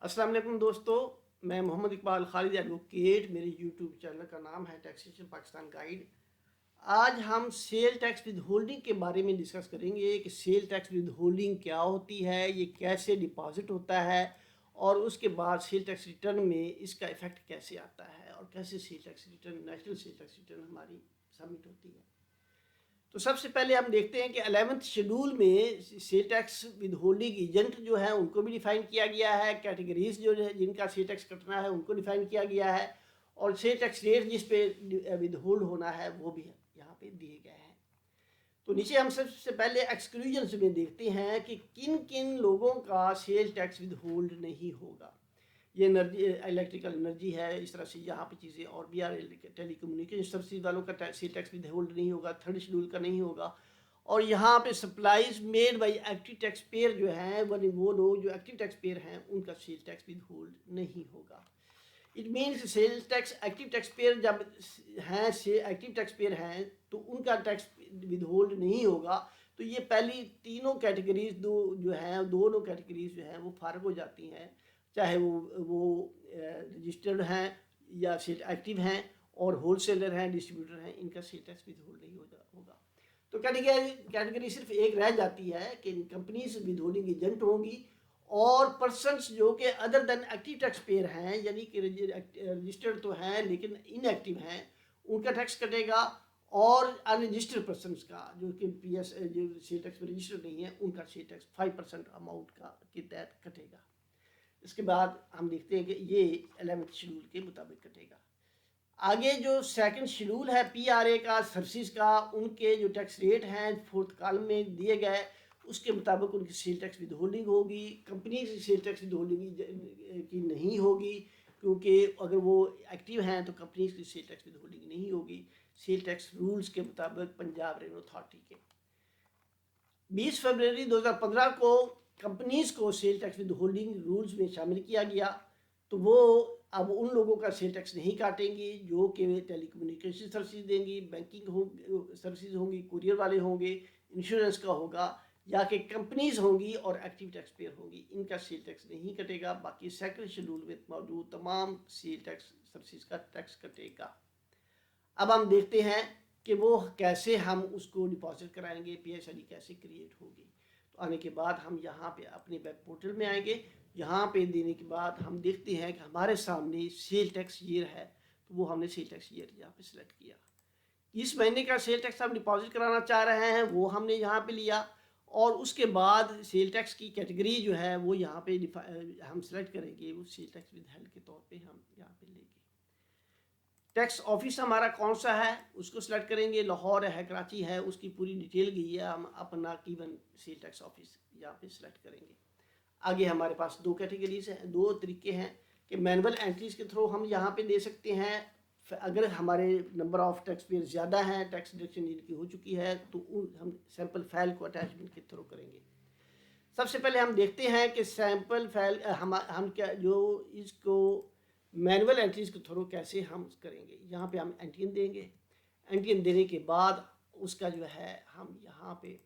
अस्सलाम वालेकुम दोस्तों, मैं मोहम्मद इकबाल खालिद एडवोकेट, मेरे यूट्यूब चैनल का नाम है टैक्सेशन पाकिस्तान गाइड। आज हम सेल टैक्स विद होल्डिंग के बारे में डिस्कस करेंगे कि सेल टैक्स विद होल्डिंग क्या होती है, ये कैसे डिपॉजिट होता है और उसके बाद सेल टैक्स रिटर्न में इसका इफ़ेक्ट कैसे आता है और कैसे sale tax return national sale tax return हमारी सबमिट होती है। तो सबसे पहले हम देखते हैं कि 11th शेड्यूल में cell tax with holding agent जो है उनको भी डिफाइन किया गया है, कैटेगरीज जो है जिनका सेल टैक्स कटना है उनको डिफाइन किया गया है और सेल टैक्स रेट जिस पे विद होल्ड होना है वो भी यहाँ पे दिए गए हैं। तो नीचे हम सबसे पहले एक्सक्लूजन्स में देखते हैं कि किन किन लोगों का सेल टैक्स विद होल्ड नहीं होगा। ये एनर्जी, इलेक्ट्रिकल एनर्जी है, इस तरह से यहाँ पे चीज़ें और भी आ रही। टेलीकम्युनिकेशन सर्विस वालों का सेल टैक्स विद होल्ड नहीं होगा, थर्ड शेड्यूल का नहीं होगा। और यहाँ पे supplies made by active tax payer जो हैं वो लोग जो एक्टिव टैक्स पेयर हैं उनका सेल टैक्स विद होल्ड नहीं होगा। It means sale tax active tax payer जब हैं से एक्टिव टैक्स पेयर हैं तो उनका टैक्स विद होल्ड नहीं होगा। तो ये पहली तीनों कैटेगरीज दोनों कैटेगरीज जो हैं वो फारग हो जाती हैं, चाहे वो रजिस्टर्ड हैं या सेल एक्टिव हैं और होलसेलर हैं, डिस्ट्रीब्यूटर हैं, इनका सेल टैक्स विद होल्ड नहीं होगा। तो कैटेगरी सिर्फ एक रह जाती है कि कंपनीज विद होल्डिंग एजेंट होंगी और पर्सनस जो कि other than active tax payer हैं, यानी कि रजिस्टर्ड तो हैं लेकिन इनएक्टिव हैं, उनका टैक्स कटेगा। और अनरजिस्टर्ड पर्सनस का जो कि पीएस जो सेल टैक्स में रजिस्टर्ड नहीं है उनका सेल टैक्स 5% अमाउंट का के तहत कटेगा। इसके बाद हम देखते हैं कि ये 11th शेड्यूल के मुताबिक कटेगा। आगे जो सेकंड शेड्यूल है पीआरए का, सर्विसेज का, उनके जो टैक्स रेट हैं 4th कॉलम में दिए गए उसके मुताबिक उनकी सेल टैक्स विद होल्डिंग होगी। कंपनी की सेल टैक्स विद होल्डिंग की नहीं होगी क्योंकि अगर वो एक्टिव हैं तो कंपनी की सेल टैक्स विद होल्डिंग नहीं होगी सेल टैक्स रूल्स के मुताबिक पंजाब रेवेन्यू अथॉरिटी के। 20 फरवरी 2015 को कंपनीज को cell tax with holding rules में शामिल किया गया। तो वो अब उन लोगों का सेल टैक्स नहीं काटेंगी जो कि टेलीकम्युनिकेशन सर्विस देंगी, बैंकिंग सर्विसेज होंगी, कुरियर वाले होंगे, इंश्योरेंस का होगा, या कि कंपनीज होंगी और एक्टिव टैक्स पेयर होंगी, इनका सेल टैक्स नहीं कटेगा। बाकी सेकंड शेड्यूल में मौजूद तमाम सेल टैक्स सर्विसेज का टैक्स कटेगा। अब हम देखते हैं कि वो कैसे हम उसको डिपॉजिट कराएंगे, पीएसआईडी कैसे क्रिएट होगी। तो आने के बाद हम यहाँ पे अपने वेब पोर्टल में आएंगे। यहाँ पे देने के बाद हम देखते हैं कि हमारे सामने सेल टैक्स ईयर है, तो वो हमने सेल टैक्स ईयर यहाँ पे सिलेक्ट किया। इस महीने का सेल टैक्स हम डिपॉजिट कराना चाह रहे हैं वो हमने यहाँ पे लिया और उसके बाद सेल टैक्स की कैटेगरी जो है वो यहाँ पे हम सेलेक्ट करेंगे, वो सेल टैक्स विद हेल्ड के तौर पे हम यहाँ पे लेंगे। टैक्स ऑफिस हमारा कौन सा है उसको सिलेक्ट करेंगे, लाहौर है, कराची है, उसकी पूरी डिटेल गई है, हम अपना कीवन सेल टैक्स ऑफिस यहाँ पे सिलेक्ट करेंगे। आगे हमारे पास दो कैटेगरीज हैं, दो तरीके हैं कि मैनुअल एंट्रीज के थ्रू हम यहाँ पे दे सकते हैं। अगर हमारे नंबर ऑफ टैक्स पेयर ज़्यादा हैं, टैक्स डिडक्शन इनकी हो चुकी है, तो हम सैम्पल फाइल को अटैचमेंट के थ्रू करेंगे। सबसे पहले हम देखते हैं कि सैम्पल फाइल हम क्या जो इसको मैनुअल एंट्रीज के थ्रू कैसे हम करेंगे। यहाँ पे हम एंट्रीन देंगे, एंट्रीन देने के बाद उसका जो है हम यहाँ पे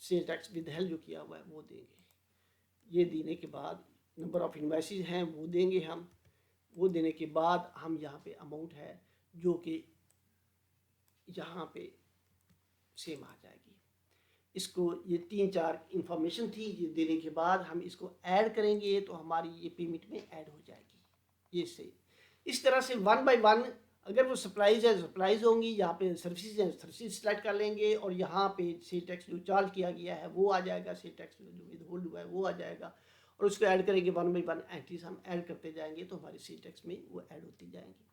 सेल टैक्स विद हेल्ड जो किया हुआ है वो देंगे। ये देने के बाद नंबर ऑफ इन्वाइसेस हैं वो देंगे हम। वो देने के बाद हम यहाँ पे अमाउंट है जो कि यहाँ पे सेम आ जाएगी। इसको ये 3-4 इंफॉर्मेशन थी, ये देने के बाद हम इसको ऐड करेंगे तो हमारी ये पेमेंट में ऐड हो जाएगी। ये से इस तरह से 1 बाय 1 अगर वो सप्लाईज है सप्लाईज होंगी, यहाँ पे सर्विसेज हैं सर्विसेज सेलेक्ट कर लेंगे और यहाँ पे सेल टैक्स जो चार्ज किया गया है वो आ जाएगा, सेल टैक्स जो विद होल्ड हुआ है वो आ जाएगा और उसको ऐड करेंगे। 1 बाय 1 एंट्रीज हम ऐड करते जाएंगे तो हमारे सेल टैक्स में वो ऐड होती जाएंगी।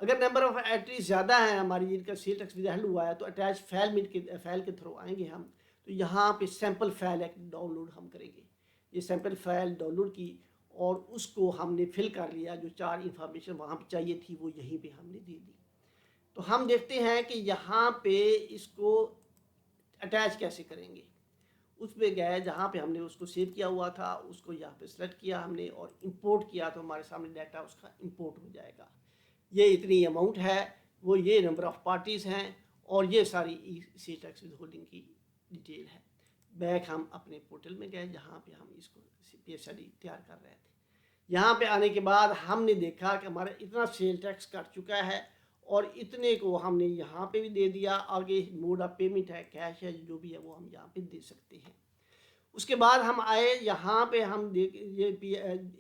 अगर नंबर ऑफ एंट्रीज ज़्यादा है हमारी जिनका सेल टैक्स विद हेल्ड हुआ है तो अटैच फाइल के थ्रू आएंगे हम। तो यहाँ पे सैम्पल फाइल एक डाउनलोड हम करेंगे। ये सैम्पल फाइल डाउनलोड की और उसको हमने फिल कर लिया, जो 4 इंफॉर्मेशन वहाँ पे चाहिए थी वो यहीं पे हमने दे दी। तो हम देखते हैं कि यहाँ पे इसको अटैच कैसे करेंगे। उस पर गए जहाँ पे हमने उसको सेव किया हुआ था, उसको यहाँ पे सेलेक्ट किया हमने और इंपोर्ट किया तो हमारे सामने डाटा उसका इंपोर्ट हो जाएगा। ये इतनी अमाउंट है, वो ये नंबर ऑफ पार्टीज़ हैं और ये सारी सेल टैक्स विद होल्डिंग की डिटेल है। बैक हम अपने पोर्टल में गए जहाँ पे हम इसको PSLE तैयार कर रहे थे। यहाँ पे आने के बाद हमने देखा कि हमारा इतना सेल टैक्स कट चुका है और इतने को हमने यहाँ पे भी दे दिया। आगे मोड ऑफ पेमेंट है, कैश है, जो भी है वो हम यहाँ पे दे सकते हैं। उसके बाद हम आए यहाँ पे, हम देख ये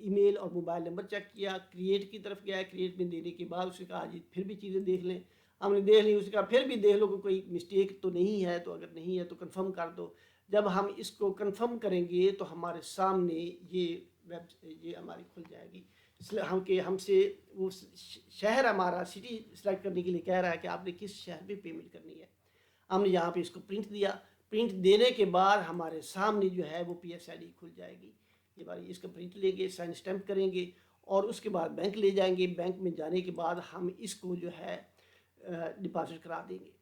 ईमेल और मोबाइल नंबर चेक किया, क्रिएट की तरफ गया। क्रिएट में देने के बाद उसने कहा जी फिर भी चीज़ें देख लें। हमने देख ली, उसने कहा फिर भी देख लो कि कोई मिस्टेक तो नहीं है, तो अगर नहीं है तो कंफर्म कर दो। जब हम इसको कंफर्म करेंगे तो हमारे सामने ये हमारी खुल जाएगी। इसलिए हमसे वो शहर, हमारा सिटी सेलेक्ट करने के लिए कह रहा है कि आपने किस शहर में पेमेंट करनी है। हमने यहाँ पे इसको प्रिंट दिया। प्रिंट देने के बाद हमारे सामने जो है वो PSLE खुल जाएगी। ये बारी इसका प्रिंट लेंगे, साइन स्टैम्प करेंगे और उसके बाद बैंक ले जाएंगे। बैंक में जाने के बाद हम इसको जो है डिपॉजिट करा देंगे।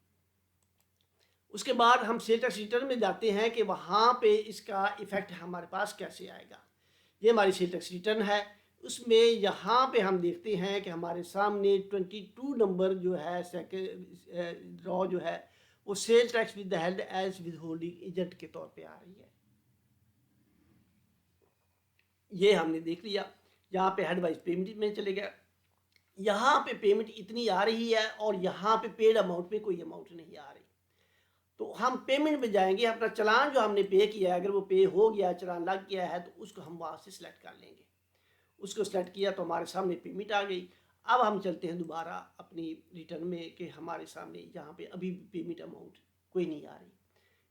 उसके बाद हम सेल टैक्स रिटर्न में जाते हैं कि वहाँ पे इसका इफ़ेक्ट हमारे पास कैसे आएगा। ये हमारी सेल टैक्स रिटर्न है। उसमें यहाँ पे हम देखते हैं कि हमारे सामने 22 नंबर जो है सेकेंड रॉ जो है वो sale tax withheld as withholding agent के तौर पे आ रही है। ये हमने देख लिया। यहाँ पे हेड वाइज पेमेंट में चले गए। यहाँ पे पेमेंट इतनी आ रही है और यहाँ पे पेड अमाउंट में कोई अमाउंट नहीं आ रही। तो हम पेमेंट में जाएंगे, अपना चलान जो हमने पे किया है, अगर वो पे हो गया, चलान लग गया है, तो उसको हम वहाँ से सिलेक्ट कर लेंगे। उसको सेलेक्ट किया तो हमारे सामने पेमेंट आ गई। अब हम चलते हैं दोबारा अपनी रिटर्न में कि हमारे सामने यहाँ पे अभी पेमेंट अमाउंट कोई नहीं आ रही।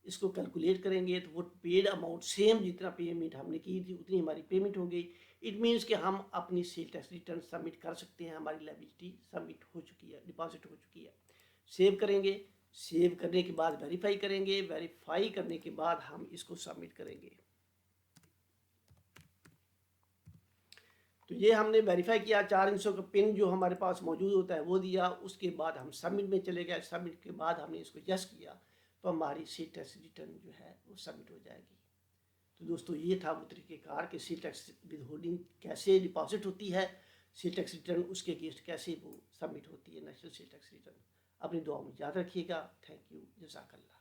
इसको कैलकुलेट करेंगे तो वो पेड अमाउंट सेम जितना पेमेंट हमने की थी उतनी हमारी पेमेंट हो गई। इट मीन्स कि हम अपनी सेल टैक्स रिटर्न सबमिट कर सकते हैं। हमारी लायबिलिटी सबमिट हो चुकी है, डिपॉजिट हो चुकी है। सेव करेंगे। सेव करने के बाद वेरीफाई करेंगे। वेरीफाई करने के बाद हम इसको सबमिट करेंगे। तो ये हमने वेरीफाई किया, 4 अंकों का पिन जो हमारे पास मौजूद होता है वो दिया। उसके बाद हम सबमिट में चले गए। सबमिट के बाद हमने इसको यस किया तो हमारी सेल टैक्स रिटर्न जो है वो सबमिट हो जाएगी। तो दोस्तों ये था वो तरीक़ेकार कि सेल टैक्स विद होल्डिंग कैसे डिपॉजिट होती है, सेल टैक्स रिटर्न उसके अगेंस्ट कैसे वो सबमिट होती है, नेशनल सेल टैक्स रिटर्न। अपनी दुआ में याद रखिएगा। थैंक यू, जज़ाकल्लाह।